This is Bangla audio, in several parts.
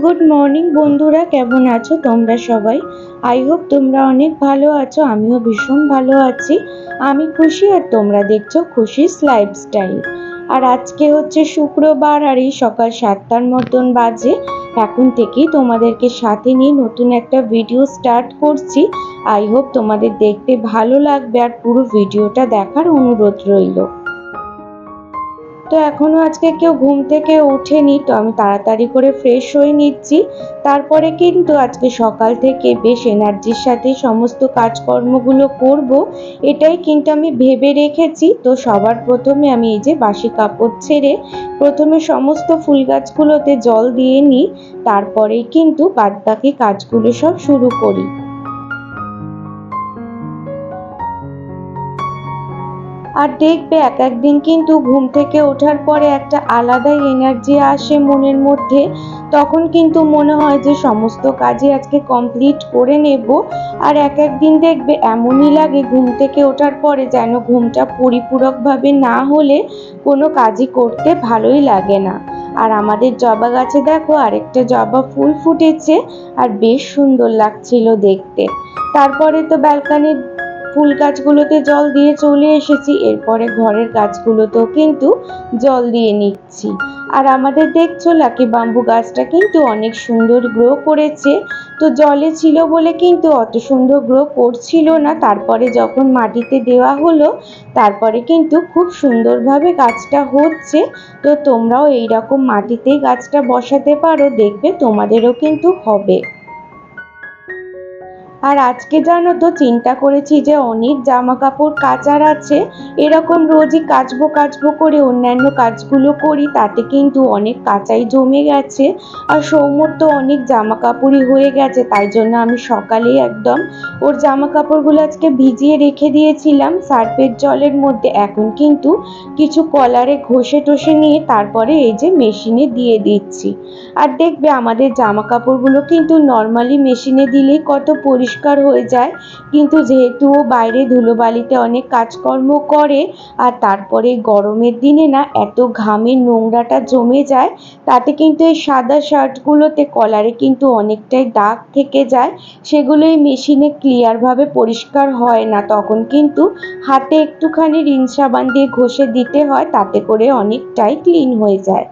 গুড মর্নিং বন্ধুরা, কেমন আছো তোমরা সবাই? আই হোপ তোমরা অনেক ভালো আছো। আমিও ভীষণ ভালো আছি। আমি খুশি আর তোমরা দেখছো খুশিস লাইফস্টাইল। আর আজকে হচ্ছে শুক্রবার আর এই সকাল 7টার মতন বাজে। এখন থেকেই তোমাদেরকে সাথে নিয়ে নতুন একটা ভিডিও স্টার্ট করছি। আই হোপ তোমাদের দেখতে ভালো লাগবে আর পুরো ভিডিওটা দেখার অনুরোধ রইল। তো এখনো আজকে কেউ ঘুম থেকে ওঠেনি, তো আমি তাড়াতাড়ি করে ফ্রেশ হয়ে নিচ্ছি। তারপরে কিন্তু আজকে সকাল থেকে বেশ এনার্জির সাথে সমস্ত কাজকর্মগুলো করব, এটাই কিন্তু আমি ভেবে রেখেছি। তো সবার প্রথমে আমি এই যে বাসি কাপড় ছেড়ে প্রথমে সমস্ত ফুল গাছগুলোতে জল দিয়ে নিই, তারপরেই কিন্তু বাদবাকি কাজগুলো সব শুরু করি। আর দেখবে এক একদিন কিন্তু ঘুম থেকে ওঠার পরে একটা আলাদাই এনার্জি আসে মনের মধ্যে। তখন কিন্তু মনে হয় যে সমস্ত কাজই আজকে কমপ্লিট করে নেব। আর এক একদিন দেখবে এমনই লাগে ঘুম থেকে ওঠার পরে যেন ঘুমটা পরিপূরকভাবে না হলে কোনো কাজই করতে ভালোই লাগে না। আর আমাদের জবা গাছে দেখো আরেকটা জবা ফুল ফুটেছে, আর বেশ সুন্দর লাগছিল দেখতে। তারপরে তো ব্যালকনির ফুল গাছগুলোতে জল দিয়ে চলে এসেছি, এরপরে ঘরের গাছগুলোতেও কিন্তু জল দিয়ে নিচ্ছি। আর আমাদের দেখছো লাকি বাম্বু গাছটা কিন্তু অনেক সুন্দর গ্রো করেছে। তো জলে ছিল বলে কিন্তু অত সুন্দর গ্রো করছিল না, তারপরে যখন মাটিতে দেওয়া হলো তারপরে কিন্তু খুব সুন্দরভাবে গাছটা হচ্ছে। তো তোমরাও এইরকম মাটিতেই গাছটা বসাতে পারো, দেখবে তোমাদেরও কিন্তু হবে। আর আজকে জানো তো চিন্তা করেছি যে অনেক জামা কাপড় কাচার আছে, এরকম রোজই কাচবো কাচবো করে অন্যান্য কাজগুলো করি, তাতে কিন্তু অনেক কাচাই জমে গেছে। আর সৌম্যর তো অনেক জামা কাপড়ই হয়ে গেছে, তাই জন্য আমি সকালেই একদম ওর জামা কাপড়গুলো আজকে ভিজিয়ে রেখে দিয়েছিলাম সার্ফের জলের মধ্যে। এখন কিন্তু কিছু কলারে ঘষে টষে নিয়ে তারপরে এই যে মেশিনে দিয়ে দিচ্ছি। আর দেখবে আমাদের জামা কাপড়গুলো কিন্তু নর্মালি মেশিনে দিলেই কত পরিষ্কার হয়ে যায়, কিন্তু যেহেতু ও বাইরে ধুলোবালিতে অনেক কাজকর্ম করে আর তারপরে গরমের দিনে না এত ঘামের নোংরাটা জমে যায়, তাতে কিন্তু এই সাদা শার্টগুলোতে কলারে কিন্তু অনেকটাই দাগ থেকে যায়। সেগুলো এই মেশিনে ক্লিয়ারভাবে পরিষ্কার হয় না, তখন কিন্তু হাতে একটুখানি রিন সাবান দিয়ে ঘষে দিতে হয়, তাতে করে অনেকটাই ক্লিন হয়ে যায়।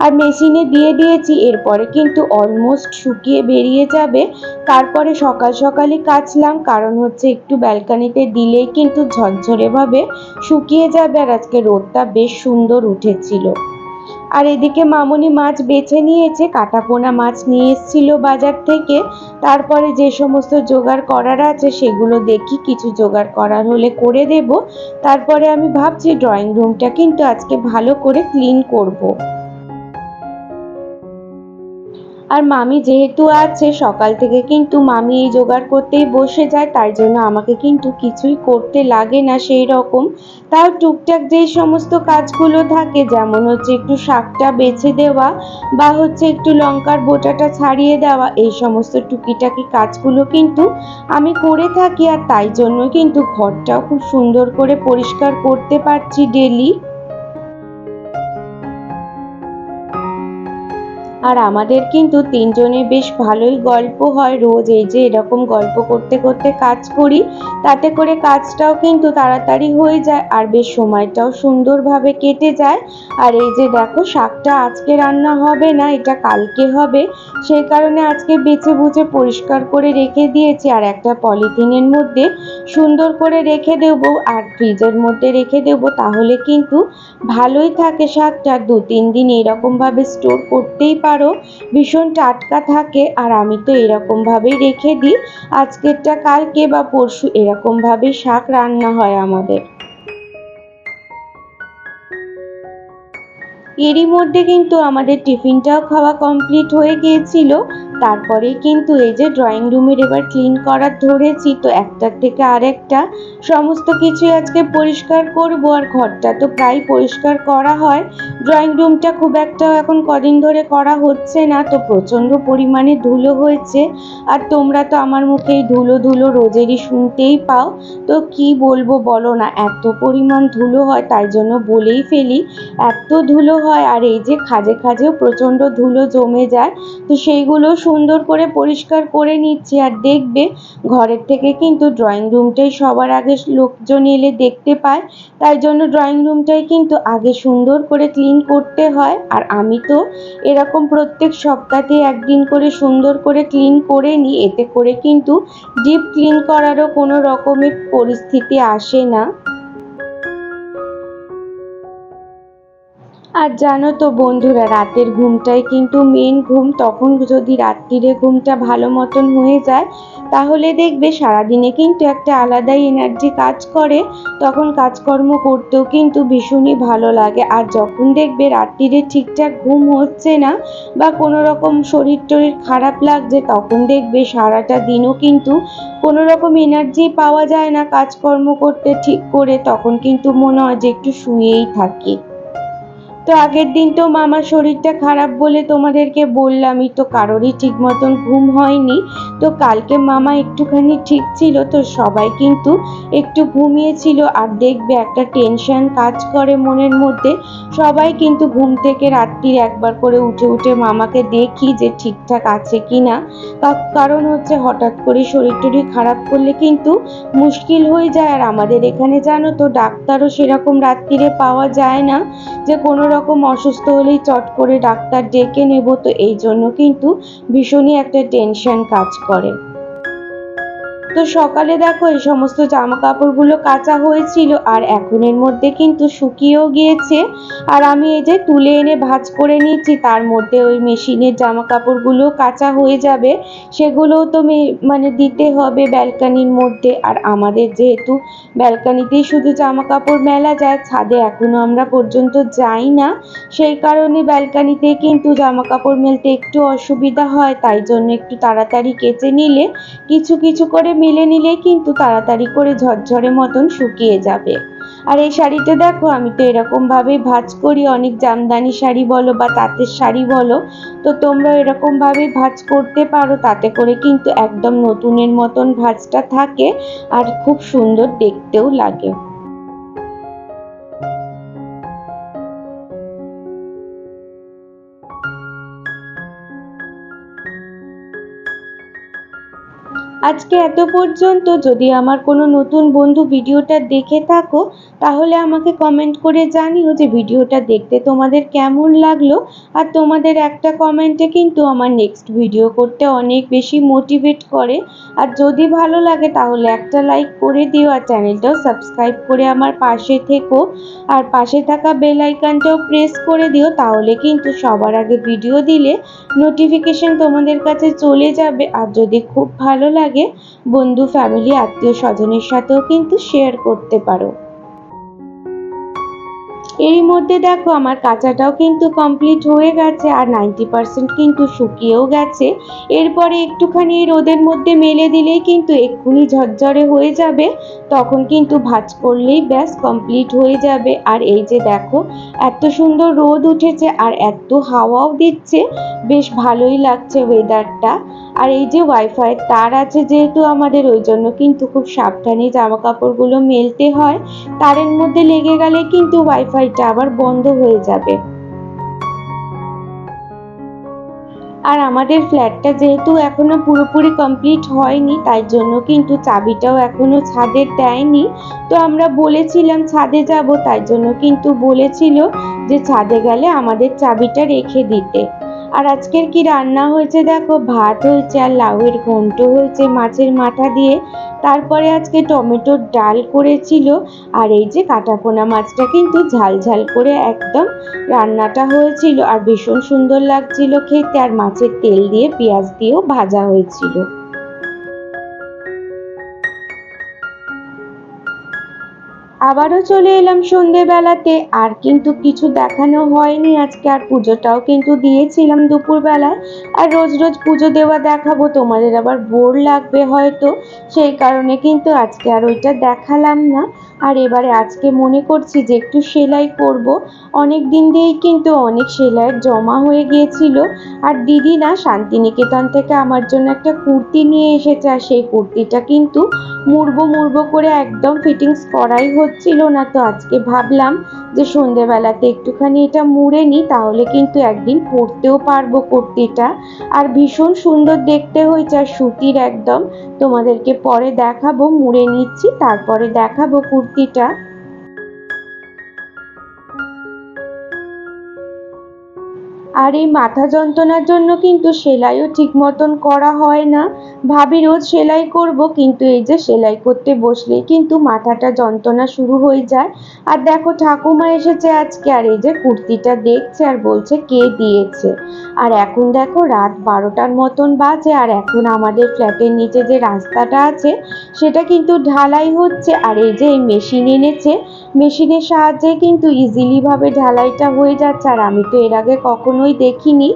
আর মেশিনে দিয়ে দিয়েছি, এরপরে কিন্তু অলমোস্ট শুকিয়ে বেরিয়ে যাবে। তারপরে সকাল সকালই কাচলাম, কারণ হচ্ছে একটু ব্যালকনিতে দিলেই কিন্তু ঝরঝরে ভাবে শুকিয়ে যাবে। আর আজকে রোদটা বেশ সুন্দর উঠেছিল। আর এদিকে মামুনি মাছ বেছে নিয়েছে, কাটাপোনা মাছ নিয়ে এসেছিল বাজার থেকে। তারপরে যে সমস্ত জোগাড় করার আছে সেগুলো দেখি, কিছু জোগাড় করার হলে করে দেব। তারপরে আমি ভাবছি ড্রয়িং রুমটা কিন্তু আজকে ভালো করে ক্লিন করব। আর মামি যেহেতু আছে সকাল থেকে কিন্তু মামি এই জোগাড় করতেই বসে যায়, তাই জন্য আমাকে কিন্তু কিছুই করতে লাগে না সেই রকম। তাও টুকটাক যেই সমস্ত কাজগুলো থাকে, যেমন হচ্ছে একটু শাকটা বেছে দেওয়া বা হচ্ছে একটু লঙ্কার বোটাটা ছাড়িয়ে দেওয়া, এই সমস্ত টুকিটাকি কাজগুলো কিন্তু আমি করে থাকি। আর তাই জন্য কিন্তু ঘরটাও খুব সুন্দর করে পরিষ্কার করতে পারছি ডেলি। আর আমাদের কিন্তু তিনজনের বেশ ভালোই গল্প হয় রোজ, এই যে এরকম গল্প করতে করতে কাজ করি, তাতে করে কাজটাও কিন্তু তাড়াতাড়ি হয়ে যায় আর বেশ সময়টাও সুন্দরভাবে কেটে যায়। আর এই যে দেখো শাকটা আজকে রান্না হবে না, এটা কালকে হবে, সেই কারণে আজকে বেছে বুঝে পরিষ্কার করে রেখে দিয়েছি। আর একটা পলিথিনের মধ্যে সুন্দর করে রেখে দেবো আর ফ্রিজের মধ্যে রেখে দেবো, তাহলে কিন্তু ভালোই থাকে শাকটা, 2-3 দিন এরকমভাবে স্টোর করতেই পারো, ভীষণ টাটকা থাকে। আর আমি তো এরকমভাবেই রেখে দিই, আজকেরটা কালকে বা পরশু এরকমভাবেই শাক রান্না হয় আমাদের। এরই মধ্যে কিন্তু আমাদের টিফিনটাও খাওয়া কমপ্লিট হয়ে গিয়েছিল। তারপরে কিন্তু এই যে ড্রয়িং রুমের এবার ক্লিন করার ধরেছি, তো একটার থেকে আরেকটা সমস্ত কিছু আজকে পরিষ্কার করব। আর ঘরটা তো প্রায় পরিষ্কার করা হয়, ড্রয়িং রুমটা খুব একটা এখন কদিন ধরে করা হচ্ছে না, তো প্রচণ্ড পরিমাণে ধুলো হয়েছে। আর তোমরা তো আমার মুখে এই ধুলো ধুলো রোজেরই শুনতেই পাও, তো কি বলবো বলো না, এত পরিমাণ ধুলো হয়, তাই জন্য বলেই ফেলি এত ধুলো হয়। আর এই যে খাজে খাজেও প্রচণ্ড ধুলো জমে যায়, তো সেইগুলো সুন্দর করে পরিষ্কার করে নিচ্ছি। আর দেখবে ঘরের থেকে কিন্তু ড্রয়িং রুমটাই সবার আগে লোকজন এলে দেখতে পায়, তাই জন্য ড্রয়িং রুমটাই কিন্তু আগে সুন্দর করে ক্লিন করতে হয়। আর আমি তো এরকম প্রত্যেক সপ্তাহে একদিন করে সুন্দর করে ক্লিন করে নিই, এতে করে কিন্তু ডিপ ক্লিন করারও কোনো রকমের পরিস্থিতি আসে না। আর জানো তো বন্ধুরা, রাতের ঘুমটাই কিন্তু মেন ঘুম। তখন যদি রাত্রিরে ঘুমটা ভালো মতন হয়ে যায়, তাহলে দেখবে সারাদিনে কিন্তু একটা আলাদাই এনার্জি কাজ করে, তখন কাজকর্ম করতেও কিন্তু ভীষণই ভালো লাগে। আর যখন দেখবে রাত্রিরে ঠিকঠাক ঘুম হচ্ছে না বা কোনো রকম শরীর টরীর খারাপ লাগছে, তখন দেখবে সারাটা দিনও কিন্তু কোনো রকম এনার্জি পাওয়া যায় না কাজকর্ম করতে ঠিক করে, তখন কিন্তু মনে হয় যে একটু শুয়েই থাকি। তো আগের দিন তো মামার শরীরটা খারাপ বলে তোমাদেরকে বললামই, তো কারোরই ঠিক মতন ঘুম হয়নি। তো কালকে মামা একটুখানি ঠিক ছিল, তো সবাই কিন্তু একটু ঘুমিয়েছিল। আর দেখবে একটা টেনশন কাজ করে মনের মধ্যে, সবাই কিন্তু ঘুম থেকে রাত্রির একবার করে উঠে উঠে মামাকে দেখি যে ঠিকঠাক আছে কিনা। কারণ হচ্ছে হঠাৎ করে শরীর টরীর খারাপ করলে কিন্তু মুশকিল হয়ে যায়। আর আমাদের এখানে জানো তো ডাক্তারও সেরকম রাত্রিরে পাওয়া যায় না, যে কোনো রকম অসুস্থ হলেই চট করে ডাক্তার ডেকে নেব, তো এই জন্য কিন্তু ভীষণই একটা টেনশন কাজ করে। তো সকালে দেখো এই সমস্ত জামা কাপড়গুলো কাচা হয়েছিল, আর এখন এর মধ্যে কিন্তু শুকিয়েও গিয়েছে। আর আমি এই যে তুলে এনে ভাঁজ করে নিচ্ছি, তার মধ্যে ওই মেশিনের জামা কাপড়গুলো কাচা হয়ে যাবে, সেগুলোও তো মানে দিতে হবে ব্যালকানির মধ্যে। আর আমাদের যেহেতু ব্যালকানিতেই শুধু জামা কাপড় মেলা যায়, ছাদে এখনো আমরা পর্যন্ত যাই না, সেই কারণে ব্যালকানিতেই কিন্তু জামা কাপড় মেলতে একটু অসুবিধা হয়, তাই জন্য একটু তাড়াতাড়ি কেচে নিলে কিছু কিছু করে মিলে নিলেই কিন্তু তাড়াতাড়ি করে ঝরঝরে মতন শুকিয়ে যাবে। আর এই শাড়িটা দেখো আমি তো এরকম ভাবেই ভাঁজ করি, অনেক জামদানি শাড়ি বলো বা তাঁতের শাড়ি বলো, তো তোমরা এরকম ভাবেই ভাঁজ করতে পারো, তাতে করে কিন্তু একদম নতুনের মতন ভাঁজটা থাকে আর খুব সুন্দর দেখতেও লাগে। আজকে এত পর্যন্ত। যদি আমার কোনো নতুন বন্ধু ভিডিওটা দেখে থাকো, তাহলে আমাকে কমেন্ট করে জানিও যে ভিডিওটা দেখতে তোমাদের কেমন লাগলো। আর তোমাদের একটা কমেন্টে কিন্তু আমার নেক্সট ভিডিও করতে অনেক বেশি মোটিভেট করে। আর যদি ভালো লাগে তাহলে একটা লাইক করে দিও, আর চ্যানেলটাও সাবস্ক্রাইব করে আমার পাশে থেকো। আর পাশে থাকা বেল আইকনটাও প্রেস করে দিও, তাহলে কিন্তু সবার আগে ভিডিও দিলে নোটিফিকেশন তোমাদের কাছে চলে যাবে। আর যদি খুব ভালো লাগে, বন্ধু ফ্যামিলি আত্মীয় স্বজনের সাথেও কিন্তু শেয়ার করতে পারো। এরই মধ্যে দেখো আমার কাঁচাটাও কিন্তু কমপ্লিট হয়ে গেছে, আর 90% কিন্তু শুকিয়েও গেছে। এরপরে একটুখানি রোদের মধ্যে মেলে দিলেই কিন্তু এক্ষুনি ঝরঝরে হয়ে যাবে, তখন কিন্তু ভাঁজ করলেই ব্যাস কমপ্লিট হয়ে যাবে। আর এই যে দেখো এত সুন্দর রোদ উঠেছে আর এত হাওয়াও দিচ্ছে, বেশ ভালোই লাগছে ওয়েদারটা। আর এই যে ওয়াইফাই তার আছে যেহেতু আমাদের, ওই জন্য কিন্তু খুব সাবধানে জামা কাপড়গুলো মেলতে হয়, তারের মধ্যে লেগে গেলে কিন্তু ওয়াইফাইটা আবার বন্ধ হয়ে যাবে। আর আমাদের ফ্ল্যাটটা যেহেতু এখনো পুরোপুরি কমপ্লিট হয়নি, তাই জন্য কিন্তু চাবিটাও এখনো ছাদে দেয়নি। তো আমরা বলেছিলাম ছাদে যাব, তাই জন্য কিন্তু বলেছিল যে ছাদে গেলে আমাদের চাবিটা রেখে দিতে। আর আজকের কি রান্না হয়েছে দেখো, ভাত হয়েছে আর লাউয়ের ঘন্ট হয়েছে মাছের মাথা দিয়ে, তারপরে আজকে টমেটোর ডাল করেছিল। আর এই যে কাটাপোনা মাছটা কিন্তু ঝাল ঝাল করে একদম রান্নাটা হয়েছিল, আর ভীষণ সুন্দর লাগছিল খেতে। আর মাছের তেল দিয়ে পেঁয়াজ দিয়েও ভাজা হয়েছিল। আবারও চলে এলাম সন্ধেবেলাতে, আর কিন্তু কিছু দেখানো হয়নি আজকে, আর পুজোটাও কিন্তু দিয়েছিলাম দুপুরবেলায়। আর রোজ রোজ পুজো দেওয়া দেখাবো তোমাদের আবার বোর লাগবে হয়তো, সেই কারণে কিন্তু আজকে আর ওইটা দেখালাম না। আর এবারে আজকে মনে করছি যে একটু সেলাই করব। অনেক দিন দিয়েই কিন্তু অনেক সেলাইয়ের জমা হয়ে গিয়েছিল। আর দিদি না শান্তিনিকেতন থেকে আমার জন্য একটা কুর্তি নিয়ে এসেছে, আর সেই কুর্তিটা কিন্তু মুড়বো মুড়বো করে একদম ফিটিংস করাই হচ্ছিল না। তো আজকে ভাবলাম যে সন্ধেবেলাতে একটুখানি এটা মুড়ে নিই, তাহলে কিন্তু একদিন পরতেও পারবো কুর্তিটা। আর ভীষণ সুন্দর দেখতে হয়েছে, আর সুতির একদম। তোমাদেরকে পরে দেখাবো, মুড়ে নিচ্ছি তারপরে দেখাবো কুর্তিটা। আর এই মাথা যন্ত্রণার জন্য কিন্তু সেলাইও ঠিক মতন করা হয় না। ভাবি রোজ সেলাই করব, কিন্তু এই যে সেলাই করতে বসলেই কিন্তু মাথাটা যন্ত্রণা শুরু হয়ে যায়। আর দেখো ঠাকুমা এসেছে আজকে, আর এই যে কুর্তিটা দেখছে আর বলছে কে দিয়েছে। আর এখন দেখো রাত 12টার মতন বাজে, আর এখন আমাদের ফ্ল্যাটের নিচে যে রাস্তাটা আছে সেটা কিন্তু ঢালাই হচ্ছে। আর এই যে এই মেশিন এনেছে, মেশিনের সাহায্যে কিন্তু ইজিলি ভাবে ঢালাইটা হয়ে যাচ্ছে। আর আমি তো এর আগে কখনোই দেখিনি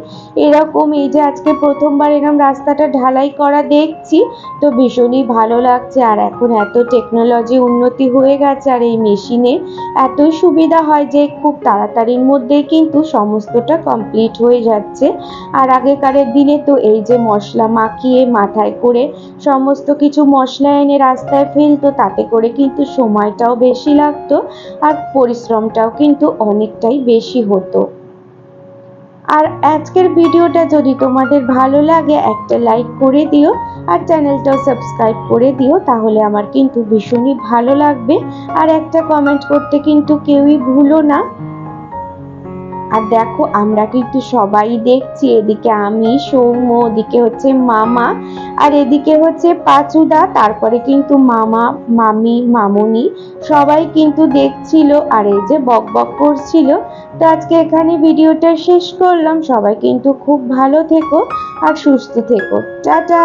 এরকম, এই যে আজকে প্রথমবার এরকম রাস্তাটা ঢালাই করা দেখছি। তো ভীষণই ভালো লাগছে। আর এখন এত টেকনোলজি উন্নতি হয়ে গেছে, আর এই মেশিনে এতই সুবিধা হয় যে খুব তাড়াতাড়ির মধ্যেই কিন্তু সমস্তটা কমপ্লিট হয়ে যাচ্ছে। আর আগেকারের দিনে তো এই যে মশলা মাখিয়ে মাথায় করে সমস্ত কিছু মশলা এনে রাস্তায় ফেলতো, তাতে করে কিন্তু সময়টাও বেশি লাগতো, আর পরিশ্রমটাও কিন্তু অনেকটাই বেশি হতো। আর আজকের ভিডিওটা যদি তোমাদের ভালো লাগে একটা লাইক করে দিও, আর চ্যানেলটাও সাবস্ক্রাইব করে দিও, তাহলে আমার কিন্তু ভীষণই ভালো লাগবে। আর একটা কমেন্ট করতে কিন্তু কেউই ভুলো না। আর দেখো আমরা কিন্তু সবাই দেখছি, এদিকে আমি সৌম্য, ওদিকে হচ্ছে মামা, আর এদিকে হচ্ছে পাচুদা, তারপরে কিন্তু মামা মামি মামুনি সবাই কিন্তু দেখছিল, আর এই যে বক বক করছিল। তো আজকে এখানে ভিডিওটা শেষ করলাম। সবাই কিন্তু খুব ভালো থেকো আর সুস্থ থেকো। টাটা।